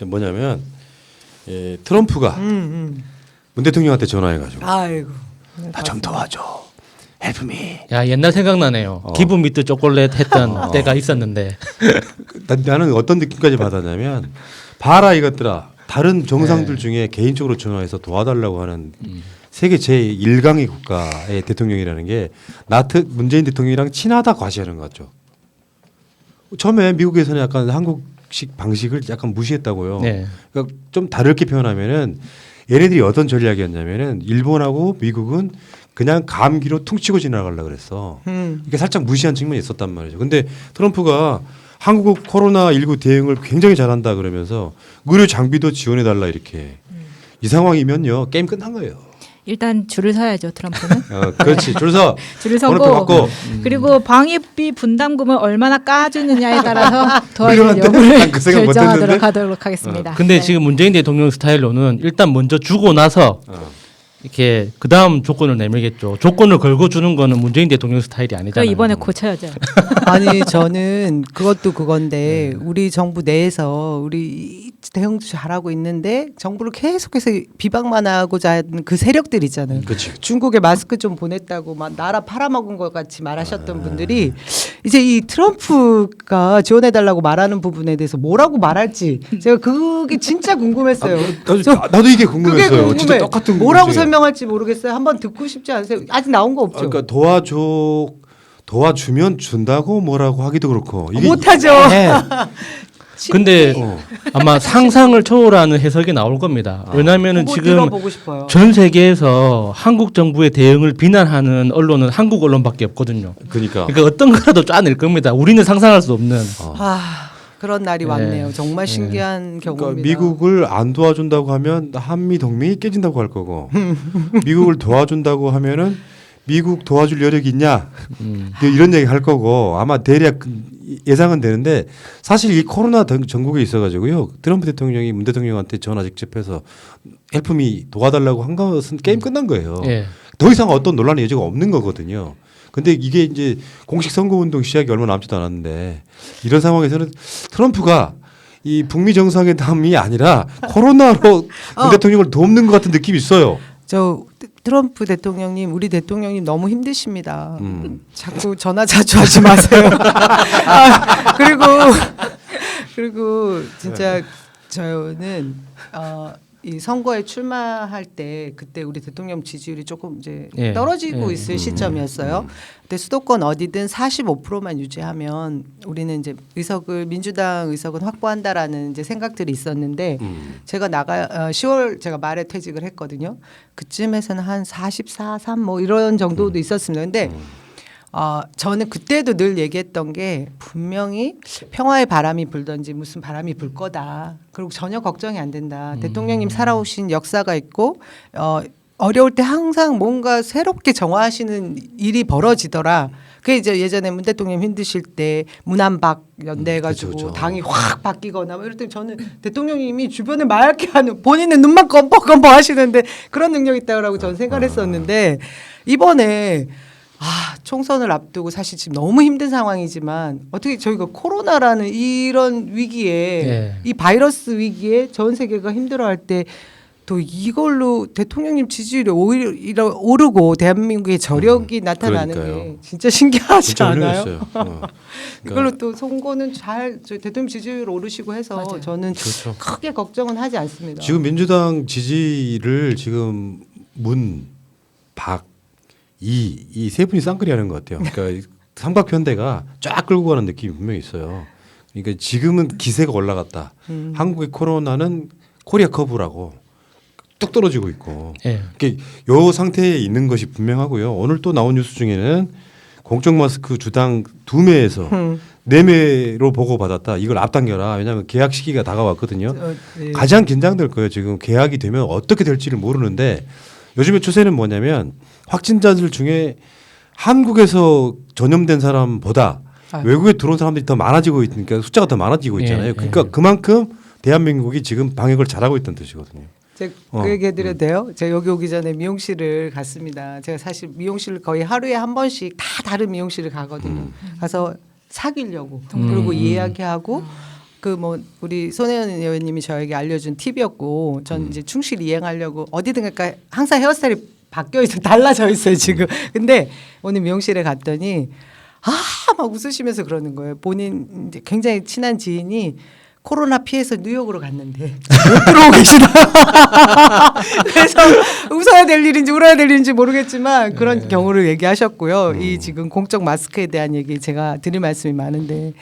뭐냐면 트럼프가 문 대통령한테 전화해가지고 아이고. 나 좀 도와줘. 헬프미. 야 옛날 생각나네요. 기브 미트 초콜릿 했던 때가 있었는데. 나는 어떤 느낌까지 받았냐면 봐라 이것들아. 다른 정상들 중에 개인적으로 전화해서 도와달라고 하는 세계 제1강의 국가의 대통령이라는 게 문재인 대통령이랑 친하다 과시하는 것 같죠. 처음에 미국에서는 약간 한국식 방식을 약간 무시했다고요. 네. 그러니까 좀 다르게 표현하면은 얘네들이 어떤 전략이었냐면은 일본하고 미국은 그냥 감기로 퉁치고 지나가려고 그랬어. 이게 살짝 무시한 측면이 있었단 말이죠. 근데 트럼프가 한국 코로나19 대응을 굉장히 잘한다 그러면서 의료 장비도 지원해달라 이렇게 이 상황이면요 게임 끝난 거예요. 일단 줄을 서야죠 트럼프는. 그렇지 줄 서. 줄을 번호표 서고 받고. 그리고 방위비 분담금을 얼마나 까주느냐에 따라서 도와줄 우리는 여부를 그 생각 못 결정하도록 했는데? 하도록 하겠습니다. 근데 네. 지금 문재인 대통령 스타일로는 일단 먼저 주고 나서 이렇게 그 다음 조건을 내밀겠죠. 조건을 걸고 주는 거는 문재인 대통령 스타일이 그거 아니잖아요. 이번에 고쳐야죠. 아니 저는 그것도 그건데 우리 정부 내에서 우리 대응도 잘하고 있는데 정부를 계속해서 비방만 하고자 하는 그 세력들 있잖아요. 그치. 중국에 마스크 좀 보냈다고 막 나라 팔아먹은 것 같이 말하셨던 분들이 이제 이 트럼프가 지원해달라고 말하는 부분에 대해서 뭐라고 말할지 제가 그게 진짜 궁금했어요. 나도 이게 그게 궁금했어요. 궁금해. 진짜 똑같은 뭐라고 문제예요. 설명할지 모르겠어요. 한번 듣고 싶지 않으세요? 아직 나온 거 없죠. 그러니까 도와주면 준다고 뭐라고 하기도 그렇고 이게 못하죠. 네. 근데 아마 상상을 초월하는 해석이 나올 겁니다. 왜냐하면은 그거 지금 들어보고 싶어요. 전 세계에서 한국 정부의 대응을 비난하는 언론은 한국 언론밖에 없거든요. 그러니까 그러니까 어떤 거라도 짜낼 겁니다. 우리는 상상할 수 없는. 아 그런 날이 네. 왔네요. 정말 신기한 그러니까 경험입니다. 미국을 안 도와준다고 하면 한미 동맹이 깨진다고 할 거고 미국을 도와준다고 하면은 미국 도와줄 여력이 있냐 이런 얘기 할 거고 아마 대략 예상은 되는데 사실 이 코로나 전국에 있어가지고요 트럼프 대통령이 문 대통령한테 전화 직접 해서 헬프미 도와달라고 한 것은 게임 끝난 거예요. 예. 더 이상 어떤 논란의 여지가 없는 거거든요. 근데 이게 이제 공식 선거운동 시작이 얼마 남지도 않았는데 이런 상황에서는 트럼프가 이 북미 정상회담이 아니라 코로나로 문 대통령을 돕는 것 같은 느낌이 있어요. 저 트럼프 대통령님, 우리 대통령님 너무 힘드십니다. 자꾸 전화 자주 하지 마세요. 그리고 진짜 저는 이 선거에 출마할 때 그때 우리 대통령 지지율이 조금 이제 예. 떨어지고 예. 있을 시점이었어요. 근데 수도권 어디든 45%만 유지하면 우리는 이제 민주당 의석은 확보한다라는 이제 생각들이 있었는데 제가 10월 제가 말에 퇴직을 했거든요. 그쯤에서는 한 44, 3 뭐 이런 정도도 있었습니다. 근데 저는 그때도 늘 얘기했던 게 분명히 평화의 바람이 불든지 무슨 바람이 불 거다. 그리고 전혀 걱정이 안 된다. 대통령님 살아오신 역사가 있고 어려울 때 항상 뭔가 새롭게 정화하시는 일이 벌어지더라. 그게 이제 예전에 문 대통령 힘드실 때 문안박 연대해가지고 그쵸. 당이 확 바뀌거나 뭐 이럴 때 저는 대통령님이 주변에 맑게 하는 본인은 눈만 껌뻑껌뻑 하시는데 그런 능력이 있다고 저는 생각을 했었는데 이번에 총선을 앞두고 사실 지금 너무 힘든 상황이지만 어떻게 저희가 코로나라는 이런 위기에 예. 이 바이러스 위기에 전 세계가 힘들어할 때 또 이걸로 대통령님 지지율이 오히려 오르고 대한민국의 저력이 나타나는 그러니까요. 게 진짜 신기하지 진짜 않아요? 훌륭했어요. 그걸로 또 선거는 잘 대통령 지지율 오르시고 해서 맞아요. 저는 그렇죠. 크게 걱정은 하지 않습니다. 지금 민주당 지지를 지금 문, 박, 이 세 분이 쌍끌이 하는 것 같아요. 그러니까 삼각편대가 쫙 끌고 가는 느낌이 분명히 있어요. 그러니까 지금은 기세가 올라갔다. 한국의 코로나는 코리아 커브라고 뚝 떨어지고 있고. 예. 그러니까 요 상태에 있는 것이 분명하고요. 오늘 또 나온 뉴스 중에는 공적 마스크 주당 2매에서 4매로 보고받았다. 이걸 앞당겨라. 왜냐하면 계약 시기가 다가왔거든요. 네. 가장 긴장될 거예요. 지금 계약이 되면 어떻게 될지를 모르는데 요즘의 추세는 뭐냐면 확진자들 중에 한국에서 전염된 사람보다 외국에 들어온 사람들이 더 많아지고 있으니까 숫자가 더 많아지고 있잖아요. 예, 그러니까 그만큼 대한민국이 지금 방역을 잘하고 있다는 뜻이거든요. 제가 그 얘기 해드려도 돼요? 제가 여기 오기 전에 미용실을 갔습니다. 제가 사실 미용실을 거의 하루에 한 번씩 다 다른 미용실을 가거든요. 가서 사귀려고 그리고 이야기하고 그 뭐 우리 손혜원 의원님이 저에게 알려준 팁이었고 전 이제 충실히 이행하려고 어디든 그러니까 항상 헤어스타일이 바뀌어 있어 달라져 있어요 지금. 근데 오늘 미용실에 갔더니 막 웃으시면서 그러는 거예요. 본인 이제 굉장히 친한 지인이 코로나 피해서 뉴욕으로 갔는데 못 들어오고 계시다. 그래서 웃어야 될 일인지 울어야 될 일인지 모르겠지만 그런 경우를 얘기하셨고요. 이 지금 공적 마스크에 대한 얘기 제가 드릴 말씀이 많은데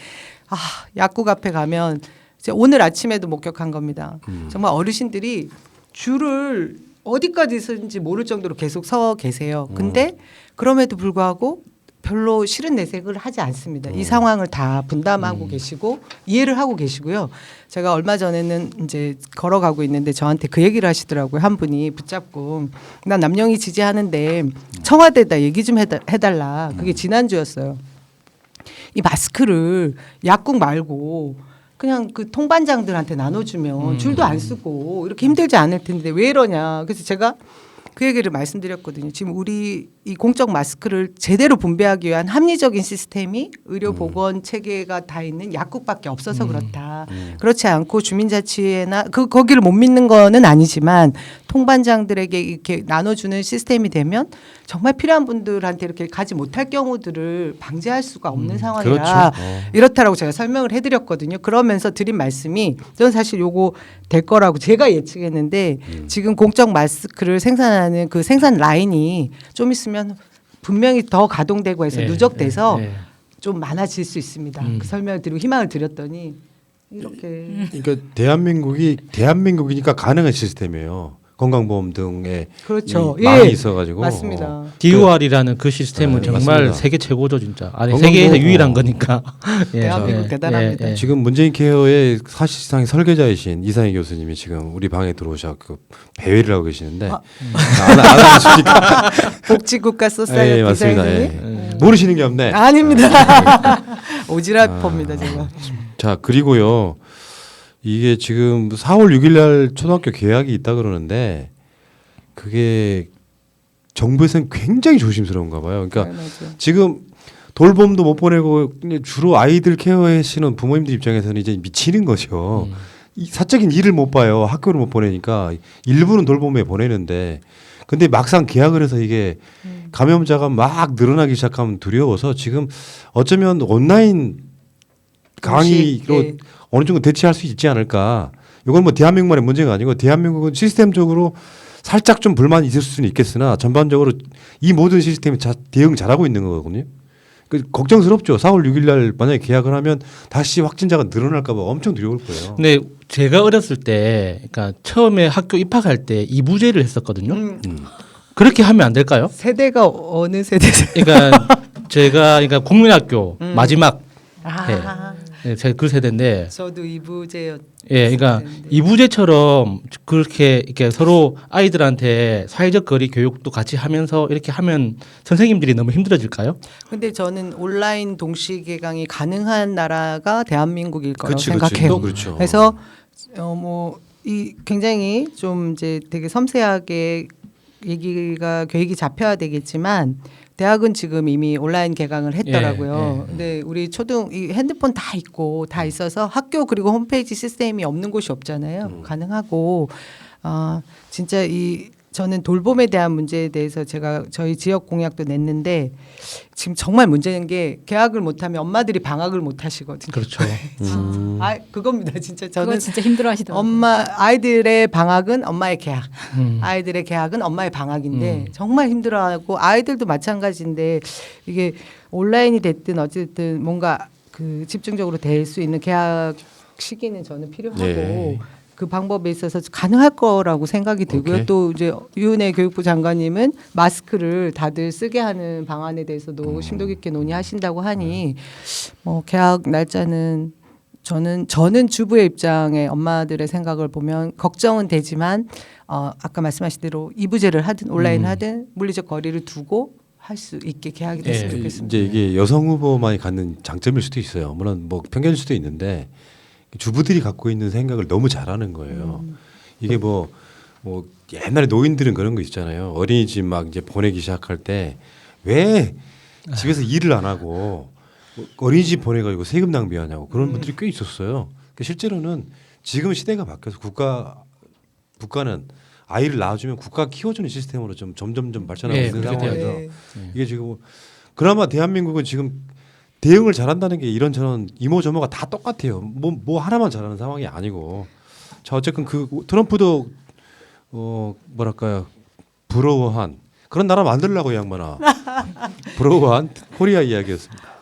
약국 앞에 가면 제가 오늘 아침에도 목격한 겁니다. 정말 어르신들이 줄을 어디까지 서는지 모를 정도로 계속 서 계세요. 근데 그럼에도 불구하고 별로 싫은 내색을 하지 않습니다. 이 상황을 다 분담하고 계시고 이해를 하고 계시고요. 제가 얼마 전에는 이제 걸어가고 있는데 저한테 그 얘기를 하시더라고요. 한 분이 붙잡고 난 남영이 지지하는데 청와대에다 얘기 좀 해달라. 그게 지난주였어요. 이 마스크를 약국 말고 그냥 그 통반장들한테 나눠주면 줄도 안 쓰고 이렇게 힘들지 않을 텐데 왜 이러냐. 그래서 제가 그 얘기를 말씀드렸거든요. 지금 우리 이 공적 마스크를 제대로 분배하기 위한 합리적인 시스템이 의료보건 체계가 다 있는 약국밖에 없어서 그렇다. 그렇지 않고 주민자치회나 거기를 못 믿는 거는 아니지만 통반장들에게 이렇게 나눠주는 시스템이 되면 정말 필요한 분들한테 이렇게 가지 못할 경우들을 방지할 수가 없는 상황이라 그렇죠. 이렇다라고 제가 설명을 해드렸거든요. 그러면서 드린 말씀이 저는 사실 요거 될 거라고 제가 예측했는데 지금 공적 마스크를 생산하는 그 생산 라인이 좀 있으면 분명히 더 가동되고 해서 누적돼서 좀 많아질 수 있습니다. 그 설명을 드리고 희망을 드렸더니 이렇게 그러니까 대한민국이니까 가능한 시스템이에요. 건강보험 등의 그렇죠. 많이 있어가지고 맞습니다. DOR이라는 그 시스템은 네, 정말 맞습니다. 세계 최고죠 진짜. 아니 건강보험- 세계에서 유일한 거니까. 대한민국 대단합니다. 지금 문재인 케어의 사실상 설계자이신 이상희 교수님이 지금 우리 방에 들어오셔서 배회를 하고 계시는데 안 알아주시니까 복지국가 소사이어티 맞습니다. 사회자님? 모르시는 게 없네. 아닙니다. 오지랖퍼입니다 제가. 자 그리고요 이게 지금 4월 6일날 초등학교 개학이 있다 그러는데 그게 정부에서는 굉장히 조심스러운가 봐요. 그러니까 맞아요. 지금 돌봄도 못 보내고 주로 아이들 케어하시는 부모님들 입장에서는 이제 미치는 거죠. 이 사적인 일을 못 봐요. 학교를 못 보내니까 일부는 돌봄에 보내는데 근데 막상 개학을 해서 이게 감염자가 막 늘어나기 시작하면 두려워서 지금 어쩌면 온라인 강의로 예. 어느 정도 대체할 수 있지 않을까. 이건 뭐 대한민국만의 문제가 아니고 대한민국은 시스템적으로 살짝 좀 불만이 있을 수는 있겠으나 전반적으로 이 모든 시스템이 대응 잘하고 있는 거거든요. 걱정스럽죠. 4월 6일 날 만약에 계약을 하면 다시 확진자가 늘어날까 봐 엄청 두려울 거예요. 근데 제가 어렸을 때, 그러니까 처음에 학교 입학할 때 이부제를 했었거든요. 그렇게 하면 안 될까요? 세대가 어느 세대세요? 그러니까 제가 국민학교 마지막 아, 제가 그 세대인데, 저도 이부제였. 그러니까 이부제처럼 그렇게 이렇게 서로 아이들한테 사회적 거리 교육도 같이 하면서 이렇게 하면 선생님들이 너무 힘들어질까요? 근데 저는 온라인 동시 개강이 가능한 나라가 대한민국일 거라고 그치, 생각해요. 또 그렇죠. 그래서 뭐 이 굉장히 좀 이제 되게 섬세하게 얘기가 계획이 잡혀야 되겠지만 대학은 지금 이미 온라인 개강을 했더라고요. 근데 우리 이 핸드폰 다 있고 다 있어서 학교 그리고 홈페이지 시스템이 없는 곳이 없잖아요. 가능하고 진짜 저는 돌봄에 대한 문제에 대해서 제가 저희 지역 공약도 냈는데 지금 정말 문제인 게 개학을 못하면 엄마들이 방학을 못 하시거든요. 그렇죠. 그겁니다. 진짜 그거 저는 진짜 힘들어하시더라고요. 아이들의 방학은 엄마의 개학, 아이들의 개학은 엄마의 방학인데 정말 힘들어하고 아이들도 마찬가지인데 이게 온라인이 됐든 어쨌든 뭔가 그 집중적으로 될 수 있는 개학 시기는 저는 필요하고 네. 그 방법에 있어서 가능할 거라고 생각이 들고요. 오케이. 또 이제 유은혜 교육부 장관님은 마스크를 다들 쓰게 하는 방안에 대해서도 심도 깊게 논의하신다고 하니 뭐 개학 날짜는 저는 주부의 입장에 엄마들의 생각을 보면 걱정은 되지만 아까 말씀하신 대로 이부제를 하든 온라인 하든 물리적 거리를 두고 할 수 있게 개학이 됐으면 좋겠습니다. 이제 이게 여성 후보만이 갖는 장점일 수도 있어요. 물론 뭐 편견일 수도 있는데 주부들이 갖고 있는 생각을 너무 잘하는 거예요. 이게 뭐 옛날에 노인들은 그런 거 있잖아요. 어린이집 막 이제 보내기 시작할 때 왜 집에서 일을 안 하고 어린이집 보내가지고 세금 낭비하냐고 그런 분들이 꽤 있었어요. 실제로는 지금 시대가 바뀌어서 국가는 아이를 낳아주면 국가 키워주는 시스템으로 좀 점점 발전하고 네, 있는 그렇게 상황에서 네. 이게 지금 그나마 대한민국은 지금 대응을 잘한다는 게 이런저런 이모저모가 다 똑같아요. 뭐 하나만 잘하는 상황이 아니고. 자 어쨌든 그 트럼프도 뭐랄까요 부러워한 그런 나라 만들려고 이 양반아 부러워한 코리아 이야기였습니다.